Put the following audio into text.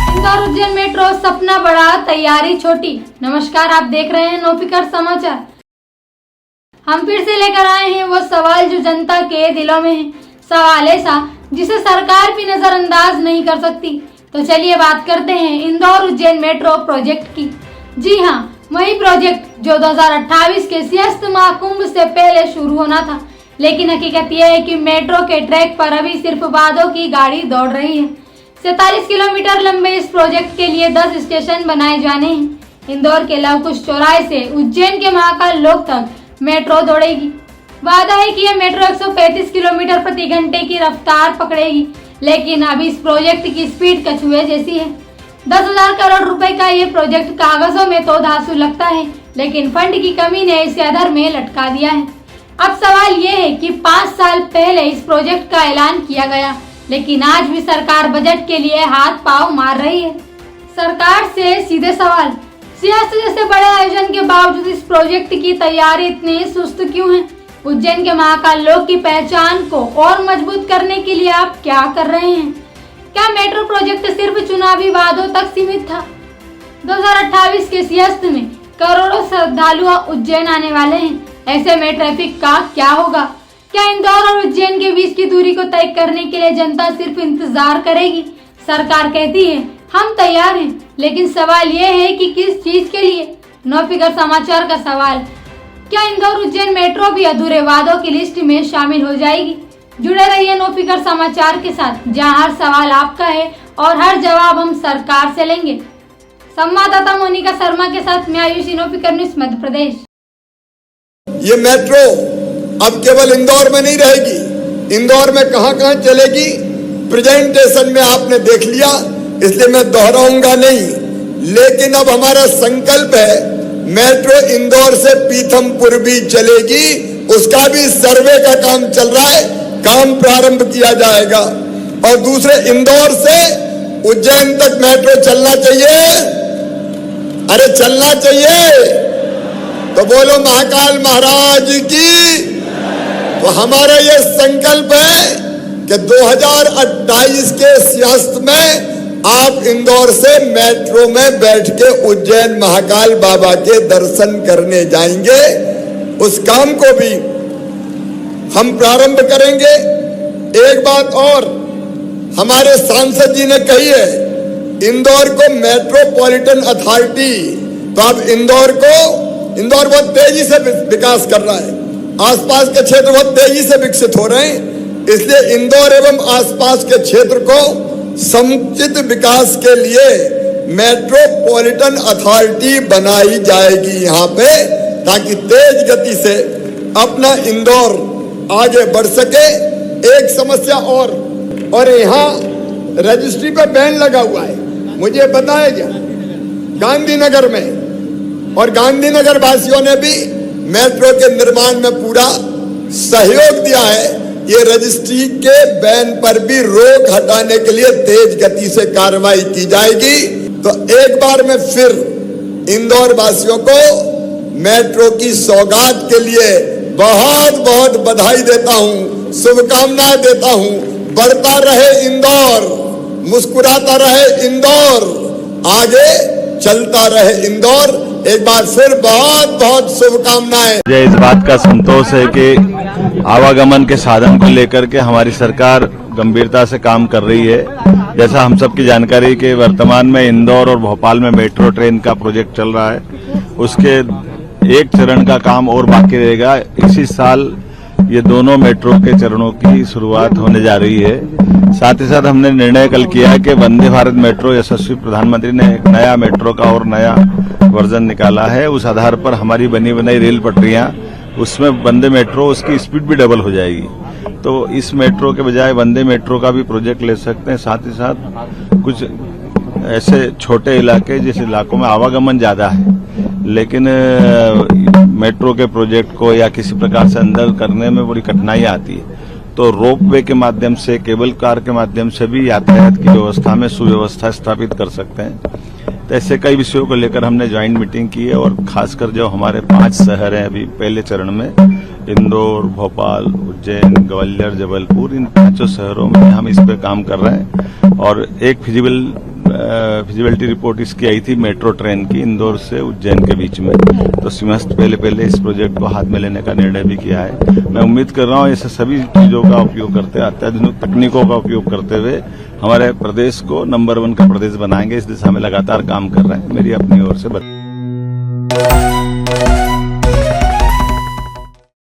Indore Ujjain metro सपना बड़ा, तैयारी छोटी। नमस्कार, आप देख रहे हैं नौफिकर समाचार। हम फिर से लेकर आए हैं वो सवाल जो जनता के दिलों में है। सवाल ऐसा जिसे सरकार भी नजरअंदाज नहीं कर सकती। तो चलिए बात करते हैं इंदौर उज्जैन मेट्रो प्रोजेक्ट की। जी हाँ, वही प्रोजेक्ट जो 2028 के सिंहस्थ महाकुंभ से पहले शुरू होना था। लेकिन हकीकत यह है कि मेट्रो के ट्रैक पर अभी सिर्फ वादों की गाड़ी दौड़ रही है। 47 किलोमीटर लंबे इस प्रोजेक्ट के लिए 10 स्टेशन बनाए जाने हैं। इंदौर के लवकुश चौराहे से उज्जैन के महाकाल लोक तक मेट्रो दौड़ेगी। वादा है कि यह मेट्रो 135 किलोमीटर प्रति घंटे की रफ्तार पकड़ेगी, लेकिन अभी इस प्रोजेक्ट की स्पीड कछुए जैसी है। 10,000 करोड़ रुपए का ये प्रोजेक्ट कागजों में तो धांसू लगता है, लेकिन फंड की कमी ने इसे अधर में लटका दिया है। अब सवाल ये है कि 5 साल पहले इस प्रोजेक्ट का ऐलान किया गया, लेकिन आज भी सरकार बजट के लिए हाथ पांव मार रही है। सरकार से सीधे सवाल, सिंहस्थ जैसे बड़े आयोजन के बावजूद इस प्रोजेक्ट की तैयारी इतनी सुस्त क्यों है? उज्जैन के महाकाल लोक की पहचान को और मजबूत करने के लिए आप क्या कर रहे हैं? क्या मेट्रो प्रोजेक्ट सिर्फ चुनावी वादों तक सीमित था? 2028 के सिंहस्थ में करोड़ों श्रद्धालु उज्जैन आने वाले हैं। ऐसे में ट्रैफिक का क्या होगा? क्या इंदौर और उज्जैन के बीच की दूरी को तय करने के लिए जनता सिर्फ इंतजार करेगी? सरकार कहती है हम तैयार हैं, लेकिन सवाल ये है कि किस चीज के लिए? नौफिकर समाचार का सवाल, क्या इंदौर उज्जैन मेट्रो भी अधूरे वादों की लिस्ट में शामिल हो जाएगी? जुड़े रहिए नौफिकर समाचार के साथ, जहां हर सवाल आपका है और हर जवाब हम सरकार से लेंगे। संवाददाता मोनिका शर्मा के साथ मैं आयुषी, नौफिकर न्यूज मध्य प्रदेश। ये मेट्रो अब केवल इंदौर में नहीं रहेगी। इंदौर में कहां-कहां चलेगी प्रेजेंटेशन में आपने देख लिया, इसलिए मैं दोहराऊंगा नहीं। लेकिन अब हमारा संकल्प है मेट्रो इंदौर से पीथमपुर भी चलेगी। उसका भी सर्वे का काम चल रहा है, काम प्रारंभ किया जाएगा। और दूसरे, इंदौर से उज्जैन तक मेट्रो चलना चाहिए। अरे चलना चाहिए तो बोलो महाकाल महाराज की। तो हमारा ये संकल्प है कि 2028 के सिंहस्थ में आप इंदौर से मेट्रो में बैठ के उज्जैन महाकाल बाबा के दर्शन करने जाएंगे। उस काम को भी हम प्रारंभ करेंगे। एक बात और हमारे सांसद जी ने कही है, इंदौर को मेट्रोपॉलिटन अथॉरिटी। तो अब इंदौर बहुत तेजी से विकास कर रहा है, आसपास के क्षेत्र बहुत तेजी से विकसित हो रहे हैं। इसलिए इंदौर एवं आसपास के क्षेत्र को समुचित विकास के लिए मेट्रोपॉलिटन अथॉरिटी बनाई जाएगी यहाँ पे, ताकि तेज गति से अपना इंदौर आगे बढ़ सके। एक समस्या और यहाँ रजिस्ट्री पे बैन लगा हुआ है, मुझे बताया गया गांधीनगर में, और गांधीनगर वासियों ने भी मेट्रो के निर्माण में पूरा सहयोग दिया है। ये रजिस्ट्री के बैन पर भी रोक हटाने के लिए तेज गति से कार्रवाई की जाएगी। तो एक बार मैं फिर इंदौर वासियों को मेट्रो की सौगात के लिए बहुत बहुत बधाई देता हूं, शुभकामनाएं देता हूं। बढ़ता रहे इंदौर, मुस्कुराता रहे इंदौर, आगे चलता रहे इंदौर। एक बार फिर बहुत बहुत शुभकामनाएं। मुझे इस बात का संतोष है कि आवागमन के साधन को लेकर के हमारी सरकार गंभीरता से काम कर रही है। जैसा हम सबकी जानकारी के वर्तमान में इंदौर और भोपाल में मेट्रो ट्रेन का प्रोजेक्ट चल रहा है, उसके एक चरण का काम और बाकी रहेगा। इसी साल ये दोनों मेट्रो के चरणों की शुरुआत होने जा रही है। साथ ही साथ हमने निर्णय कल किया है कि वंदे भारत मेट्रो, यशस्वी प्रधानमंत्री ने एक नया मेट्रो का और नया वर्जन निकाला है। उस आधार पर हमारी बनी बनाई रेल पटरियां, उसमें वंदे मेट्रो, उसकी स्पीड भी डबल हो जाएगी। तो इस मेट्रो के बजाय वंदे मेट्रो का भी प्रोजेक्ट ले सकते हैं। साथ ही साथ कुछ ऐसे छोटे इलाके जिस इलाकों में आवागमन ज्यादा है, लेकिन मेट्रो के प्रोजेक्ट को या किसी प्रकार से अंदर करने में बड़ी कठिनाई आती है, तो रोपवे के माध्यम से, केबल कार के माध्यम से भी यातायात की व्यवस्था में सुव्यवस्था स्थापित कर सकते हैं। तो ऐसे कई विषयों को लेकर हमने ज्वाइंट मीटिंग की है, और खासकर जो हमारे 5 शहर हैं अभी पहले चरण में, इंदौर, भोपाल, उज्जैन, ग्वालियर, जबलपुर, इन 5 शहरों में हम इस पे काम कर रहे हैं। और एक फिजिबिलिटी रिपोर्ट इसकी आई थी मेट्रो ट्रेन की, इंदौर से उज्जैन के बीच में। तो समस्त पहले इस प्रोजेक्ट को हाथ में लेने का निर्णय भी किया है। मैं उम्मीद कर रहा हूँ ऐसे सभी चीजों का उपयोग करते, अत्याधुनिक तकनीकों का उपयोग करते हुए हमारे प्रदेश को नंबर 1 का प्रदेश बनाएंगे। इस दिशा में लगातार काम कर रहे हैं। मेरी अपनी ओर से